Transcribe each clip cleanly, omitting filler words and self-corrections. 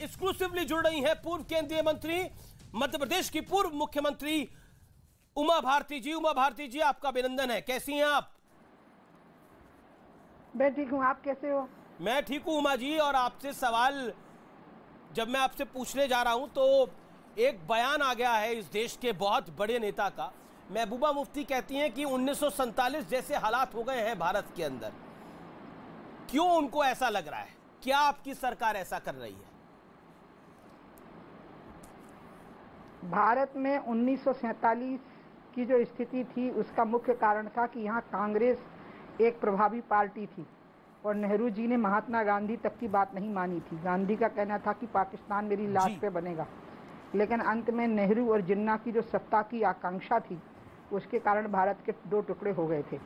Exclusively जुड़ रही हैं पूर्व केंद्रीय मंत्री, मध्य प्रदेश की पूर्व मुख्यमंत्री उमा भारती जी। उमा भारती जी, आपका अभिनंदन है। कैसी हैं आप? मैं ठीक हूँ, आप कैसे हो? मैं ठीक हूं उमा जी। और आपसे सवाल जब मैं आपसे पूछने जा रहा हूं तो एक बयान आ गया है इस देश के बहुत बड़े नेता का। महबूबा मुफ्ती कहती हैं कि 1947 जैसे हालात हो गए हैं भारत के अंदर। क्यों उनको ऐसा लग रहा है? क्या आपकी सरकार ऐसा कर रही है? भारत में 1947 की जो स्थिति थी उसका मुख्य कारण था कि यहाँ कांग्रेस एक प्रभावी पार्टी थी और नेहरू जी ने महात्मा गांधी तक की बात नहीं मानी थी। गांधी का कहना था कि पाकिस्तान मेरी लाश पे बनेगा, लेकिन अंत में नेहरू और जिन्ना की जो सत्ता की आकांक्षा थी उसके कारण भारत के दो टुकड़े हो गए थे।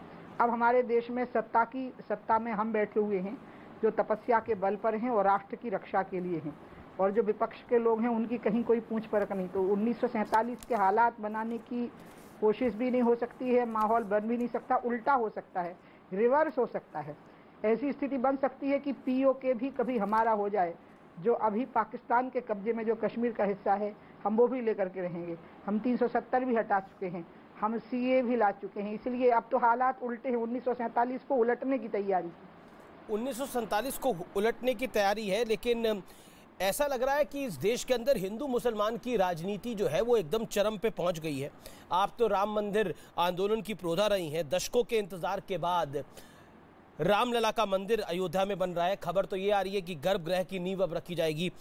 अब हमारे देश में सत्ता में हम बैठे हुए हैं जो तपस्या के बल पर हैं और राष्ट्र की रक्षा के लिए हैं, और जो विपक्ष के लोग हैं उनकी कहीं कोई पूछ परख नहीं। तो 1947 के हालात बनाने की कोशिश भी नहीं हो सकती है, माहौल बन भी नहीं सकता, उल्टा हो सकता है, रिवर्स हो सकता है। ऐसी स्थिति बन सकती है कि पीओके भी कभी हमारा हो जाए। जो अभी पाकिस्तान के कब्जे में जो कश्मीर का हिस्सा है हम वो भी लेकर के रहेंगे। हम 370 भी हटा चुके हैं, हम सीए भी ला चुके हैं। इसलिए अब तो हालात उल्टे हैं। 1947 को उलटने की तैयारी, 1947 को उलटने की तैयारी है। लेकिन ऐसा लग रहा है कि इस देश के अंदर हिंदू मुसलमान की राजनीति जो है वो एकदम चरम पे पहुंच गई है। आप तो राम मंदिर आंदोलन की प्रोधा रही हैं। दशकों के इंतजार के बाद रामलला का मंदिर अयोध्या में बन रहा है। खबर तो ये आ रही है कि गर्भगृह की नींव अब रखी जाएगी।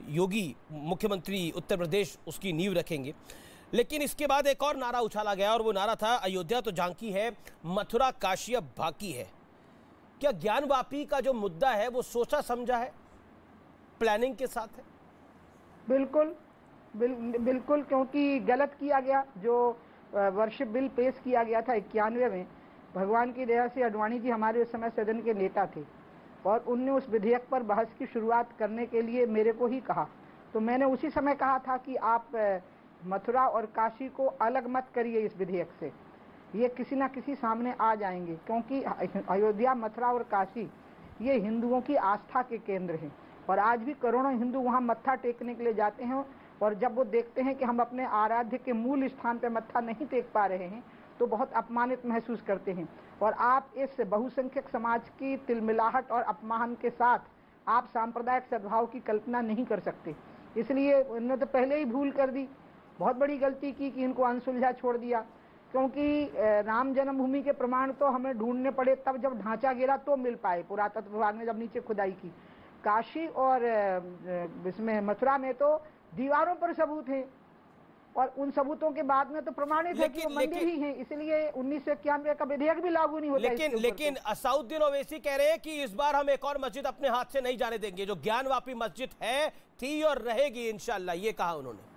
योगी मुख्यमंत्री उत्तर प्रदेश उसकी नींव रखेंगे। लेकिन इसके बाद एक और नारा उछाला गया और वो नारा था, अयोध्या तो झांकी है, मथुरा काशी अब बाकी है। क्या ज्ञानवापी का जो मुद्दा है वो सोचा समझा है, प्लानिंग के साथ है? बिल्कुल, क्योंकि गलत किया गया। जो वर्षिप बिल पेश किया गया था 91 में, भगवान की दया से अडवाणी जी हमारे उस समय सदन के नेता थे और उनने उस विधेयक पर बहस की शुरुआत करने के लिए मेरे को ही कहा। तो मैंने उसी समय कहा था कि आप मथुरा और काशी को अलग मत करिए इस विधेयक से, ये किसी ना किसी सामने आ जाएंगे, क्योंकि अयोध्या, मथुरा और काशी ये हिंदुओं की आस्था के केंद्र हैं और आज भी करोड़ों हिंदू वहाँ मत्था टेकने के लिए जाते हैं। और जब वो देखते हैं कि हम अपने आराध्य के मूल स्थान पर मत्था नहीं टेक पा रहे हैं तो बहुत अपमानित महसूस करते हैं। और आप इस बहुसंख्यक समाज की तिलमिलाहट और अपमान के साथ आप सांप्रदायिक सद्भाव की कल्पना नहीं कर सकते। इसलिए इन्होंने तो पहले ही भूल कर दी, बहुत बड़ी गलती की कि इनको अनसुलझा छोड़ दिया। क्योंकि राम जन्मभूमि के प्रमाण तो हमें ढूंढने पड़े, तब जब ढांचा गिरा तो मिल पाए, पुरातत्व विभाग ने जब नीचे खुदाई की। काशी और इसमें मथुरा में तो दीवारों पर सबूत है और उन सबूतों के बाद में तो प्रमाणित है कि वो मंदिर ही है। इसलिए 1991 का विधेयक भी लागू नहीं होता। लेकिन असाउद्दीन ओवैसी कह रहे हैं कि इस बार हम एक और मस्जिद अपने हाथ से नहीं जाने देंगे। जो ज्ञानवापी मस्जिद है, थी और रहेगी इंशाल्लाह, ये कहा उन्होंने,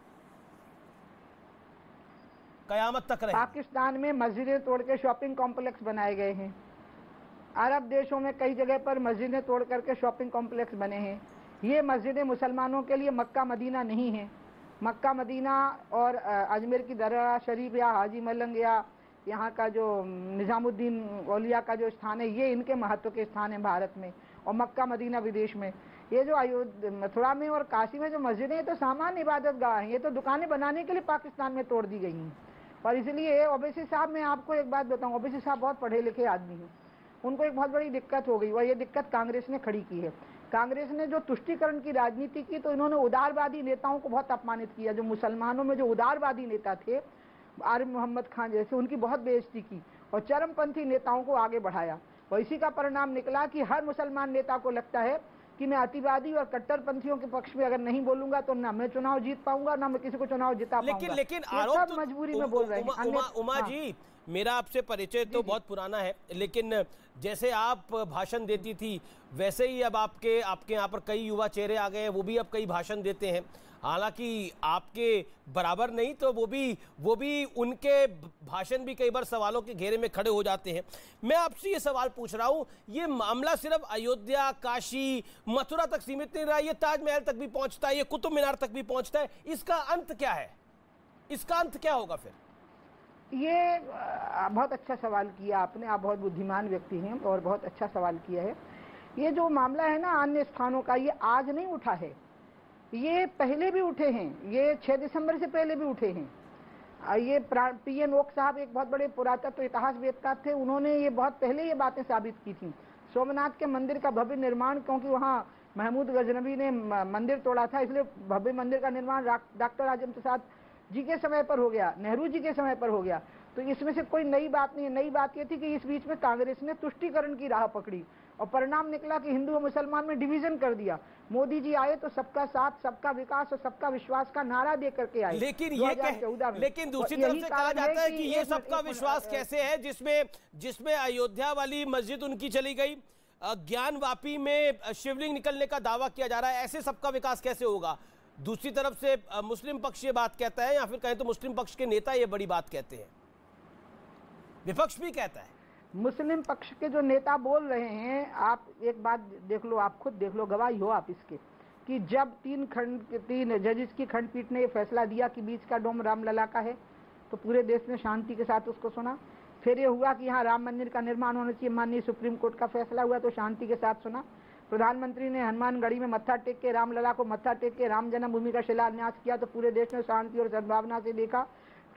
कयामत तक रहेगी। पाकिस्तान में मस्जिदें तोड़ के शॉपिंग कॉम्प्लेक्स बनाए गए हैं। अरब देशों में कई जगह पर मस्जिदें तोड़ करके शॉपिंग कॉम्प्लेक्स बने हैं। ये मस्जिदें मुसलमानों के लिए मक्का मदीना नहीं है। मक्का मदीना और अजमेर की दरगाह शरीफ या हाजी मलंग या यहाँ का जो निजामुद्दीन औलिया का जो स्थान है, ये इनके महत्व के स्थान है भारत में, और मक्का मदीना विदेश में। ये जो अयोध्या, मथुरा में और काशी में जो मस्जिदें हैं तो सामान्य इबादत गाह हैं, ये तो दुकानें बनाने के लिए पाकिस्तान में तोड़ दी गई हैं। और इसलिए ओवैसी साहब, मैं आपको एक बात बताऊँ, ओवैसी साहब बहुत पढ़े लिखे आदमी हैं, उनको एक बहुत बड़ी दिक्कत हो गई और ये दिक्कत कांग्रेस ने खड़ी की है। कांग्रेस ने जो तुष्टीकरण की राजनीति की तो इन्होंने उदारवादी नेताओं को बहुत अपमानित किया। जो मुसलमानों में जो उदारवादी नेता थे, आरिफ मोहम्मद खान जैसे, उनकी बहुत बेइज्जती की और चरमपंथी नेताओं को आगे बढ़ाया। और इसी का परिणाम निकला कि हर मुसलमान नेता को लगता है कि मैं अतिवादी और कट्टरपंथियों के पक्ष में अगर नहीं बोलूंगा तो ना मैं चुनाव जीत पाऊंगा, ना मैं किसी को चुनाव जिता पाऊंगा। लेकिन आरोप तो मजबूरी में बोल रहे हैं। उमा जी, मेरा आपसे परिचय तो बहुत पुराना है, लेकिन जैसे आप भाषण देती थी वैसे ही अब आपके यहाँ पर कई युवा चेहरे आ गए हैं, वो भी अब कई भाषण देते हैं। हालांकि आपके बराबर नहीं तो वो भी उनके भाषण भी कई बार सवालों के घेरे में खड़े हो जाते हैं। मैं आपसे ये सवाल पूछ रहा हूँ, ये मामला सिर्फ अयोध्या, काशी, मथुरा तक सीमित नहीं रहा, ये ताजमहल तक भी पहुँचता है, ये कुतुब मीनार तक भी पहुँचता है। इसका अंत क्या है? इसका अंत क्या होगा फिर? ये बहुत अच्छा सवाल किया आपने, आप बहुत बुद्धिमान व्यक्ति हैं और बहुत अच्छा सवाल किया है। ये जो मामला है ना अन्य स्थानों का, ये आज नहीं उठा है, ये पहले भी उठे हैं, ये 6 दिसंबर से पहले भी उठे हैं। ये पीएन ओक साहब एक बहुत बड़े पुरातत्व इतिहासवेत्ता थे, उन्होंने ये बहुत पहले ये बातें साबित की थी। सोमनाथ के मंदिर का भव्य निर्माण, क्योंकि वहाँ महमूद गजनवी ने मंदिर तोड़ा था, इसलिए भव्य मंदिर का निर्माण डॉक्टर राजेंद्र प्रसाद जी के समय पर हो गया, नेहरू जी के समय पर हो गया। तो इसमें से कोई नई बात नहीं है। नई बात यह थी कि इस बीच में कांग्रेस ने तुष्टीकरण की राह पकड़ी और परिणाम निकला कि हिंदू और मुसलमान में डिवीजन कर दिया। मोदी जी आए तो सबका साथ, सबका विकास और सबका विश्वास का नारा दे करके आए। लेकिन लेकिन दूसरी तरफ से कहा जाता है कि ये सबका विश्वास कैसे है जिसमें अयोध्या वाली मस्जिद उनकी चली गई, ज्ञानवापी में शिवलिंग निकलने का दावा किया जा रहा है, ऐसे सबका विकास कैसे होगा? दूसरी तरफ से मुस्लिम पक्ष ये बात कहता है, या फिर कहें तो मुस्लिम पक्ष के नेता ये बड़ी बात कहते हैं, विपक्ष भी कहता है। मुस्लिम पक्ष के जो नेता बोल रहे हैं, आप एक बात देख लो, आप खुद देख लो, गवाही हो आप इसके, कि जब 3 जजेस की खंडपीठ ने फैसला दिया कि बीच का डोम रामलला का है, तो पूरे देश ने शांति के साथ उसको सुना। फिर ये हुआ कि यहाँ राम मंदिर का निर्माण होना चाहिए, माननीय सुप्रीम कोर्ट का फैसला हुआ तो शांति के साथ सुना। प्रधानमंत्री ने हनुमानगढ़ी में मत्था टेक के, रामलला को मत्था टेक के राम जन्मभूमि का शिलान्यास किया तो पूरे देश ने शांति और सद्भावना से देखा।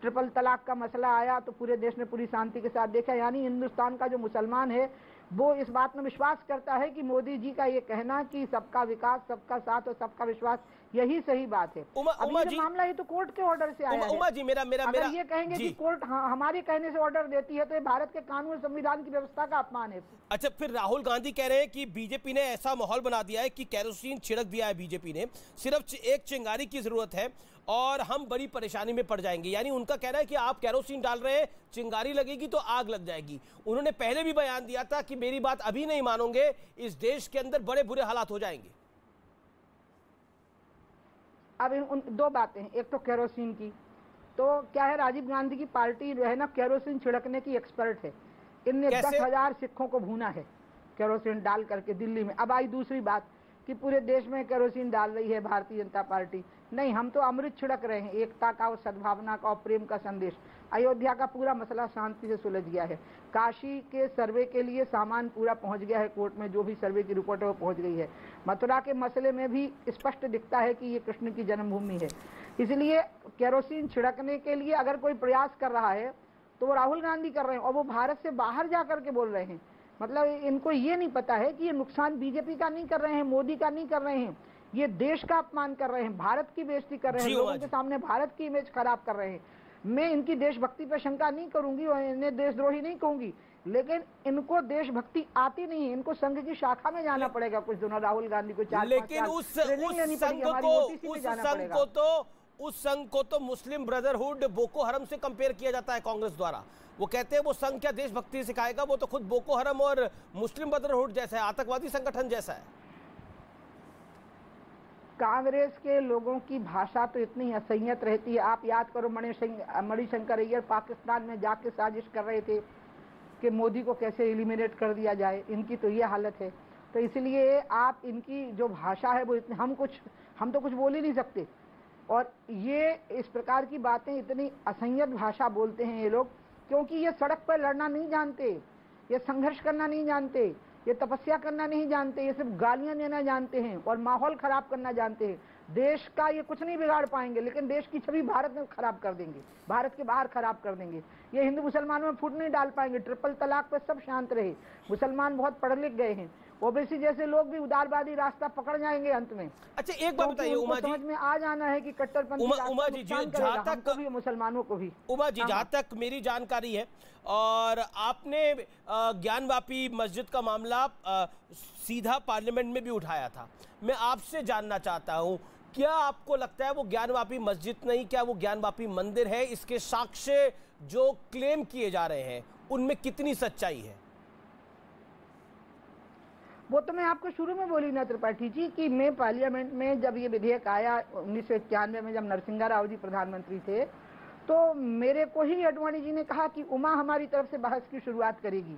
ट्रिपल तलाक का मसला आया तो पूरे देश ने पूरी शांति के साथ देखा। यानी हिंदुस्तान का जो मुसलमान है वो इस बात में विश्वास करता है कि मोदी जी का ये कहना कि सबका विकास, सबका साथ और सबका विश्वास, यही सही बात है। उमा जी, मामला ये तो कोर्ट के ऑर्डर से आया है। उमा जी, अगर ये कहेंगे कि कोर्ट हमारे कहने से ऑर्डर देती है तो ये भारत के कानून संविधान की व्यवस्था का अपमान है। अच्छा, फिर राहुल गांधी कह रहे हैं कि बीजेपी ने ऐसा माहौल बना दिया है कि केरोसिन छिड़क दिया है बीजेपी ने, सिर्फ एक चिंगारी की जरूरत है और हम बड़ी परेशानी में पड़ जाएंगे। यानी उनका कहना है कि आप केरोसिन डाल रहे हैं, चिंगारी लगेगी तो आग लग जाएगी। उन्होंने पहले भी बयान दिया था कि मेरी बात अभी नहीं मानोगे, इस देश के अंदर बड़े बुरे हालात हो जाएंगे। अब उन 2 बातें हैं, एक तो केरोसिन की, तो क्या है, राजीव गांधी की पार्टी जो है ना केरोसिन छिड़कने की एक्सपर्ट है। इनने 10,000 सिखों को भूना है केरोसिन डाल करके दिल्ली में। अब आई दूसरी बात कि पूरे देश में केरोसिन डाल रही है भारतीय जनता पार्टी। नहीं, हम तो अमृत छिड़क रहे हैं, एकता का और सद्भावना का और प्रेम का संदेश। अयोध्या का पूरा मसला शांति से सुलझ गया है। काशी के सर्वे के लिए सामान पूरा पहुंच गया है कोर्ट में, जो भी सर्वे की रिपोर्ट है वो पहुंच गई है। मथुरा के मसले में भी स्पष्ट दिखता है कि ये कृष्ण की जन्मभूमि है। इसलिए केरोसिन छिड़कने के लिए अगर कोई प्रयास कर रहा है तो वो राहुल गांधी कर रहे हैं और वो भारत से बाहर जा करके बोल रहे हैं। मतलब इनको ये नहीं पता है कि ये नुकसान बीजेपी का नहीं कर रहे हैं, मोदी का नहीं कर रहे हैं, ये देश का अपमान कर रहे हैं, भारत की बेइज्जती कर रहे हैं, लोगों के सामने भारत की इमेज खराब कर रहे हैं। मैं इनकी देशभक्ति पर शंका नहीं करूंगी और इन्हें देशद्रोही नहीं कहूंगी, लेकिन इनको देशभक्ति आती नहीं है। इनको संघ की शाखा में जाना पड़ेगा कुछ दिनों, राहुल गांधी को 4-5 लेकिन उस संघ को तो मुस्लिम ब्रदरहुड बोको हरम से कंपेयर किया जाता है कांग्रेस द्वारा। वो कहते हैं वो संघ क्या देशभक्ति सिखाएगा, वो तो खुद बोको हरम और मुस्लिम ब्रदरहुड जैसा है, आतंकवादी संगठन जैसा है। कांग्रेस के लोगों की भाषा तो इतनी असंयत रहती है। आप याद करो, मणिशंकर अय्यर पाकिस्तान में जाके साजिश कर रहे थे कि मोदी को कैसे एलिमिनेट कर दिया जाए। इनकी तो ये हालत है। तो इसलिए आप इनकी जो भाषा है वो इतनी, हम तो कुछ बोल ही नहीं सकते। और ये इस प्रकार की बातें, इतनी असंयत भाषा बोलते हैं ये लोग, क्योंकि ये सड़क पर लड़ना नहीं जानते, ये संघर्ष करना नहीं जानते, ये तपस्या करना नहीं जानते, ये सिर्फ गालियां देना जानते हैं और माहौल खराब करना जानते हैं। देश का ये कुछ नहीं बिगाड़ पाएंगे, लेकिन देश की छवि भारत में खराब कर देंगे, भारत के बाहर खराब कर देंगे। ये हिंदू मुसलमानों में फूट नहीं डाल पाएंगे। ट्रिपल तलाक पे सब शांत रहे, मुसलमान बहुत पढ़ लिख गए हैं, ओबीसी जैसे लोग भी उदारवादी रास्ता पकड़ जाएंगे अंत में। अच्छा, एक बात बताइए उमा जी, समझ में आ जाना है कि कट्टरपंथी उमा जी, जहां तक भी मुसलमानों को भी, उमा जी, जहां तक मेरी जानकारी है, और आपने ज्ञानवापी मस्जिद का मामला सीधा पार्लियामेंट में भी उठाया था। मैं आपसे जानना चाहता हूं, क्या आपको लगता है वो ज्ञानवापी मस्जिद नहीं, क्या वो ज्ञानवापी मंदिर है? इसके साक्ष्य जो क्लेम किए जा रहे हैं उनमें कितनी सच्चाई है? वो तो मैं आपको शुरू में बोली ना त्रिपाठी जी कि मैं पार्लियामेंट में जब ये विधेयक आया 1991 में, जब नरसिंहा राव जी प्रधानमंत्री थे, तो मेरे को ही अडवाणी जी ने कहा कि उमा हमारी तरफ से बहस की शुरुआत करेगी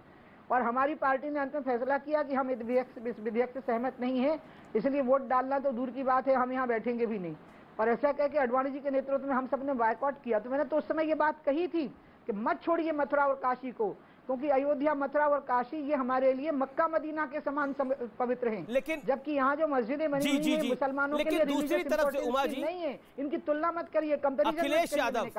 और हमारी पार्टी ने अंत में फैसला किया कि हम इस विधेयक से सहमत नहीं है, इसलिए वोट डालना तो दूर की बात है, हम यहाँ बैठेंगे भी नहीं। और ऐसा कह के अडवाणी जी के नेतृत्व में हम सब ने बायकॉट किया। तो मैंने तो उस समय ये बात कही थी कि मत छोड़िए मथुरा और काशी को, क्योंकि अयोध्या, मथुरा और काशी ये हमारे लिए मक्का मदीना के समान पवित्र हैं। लेकिन जबकि यहाँ जो मस्जिदें बनी हुई हैं मुसलमानों के लिए दूसरी तरफ से उमा जी नहीं है, इनकी तुलना मत करिए, कंपैरिजन अखिलेश यादव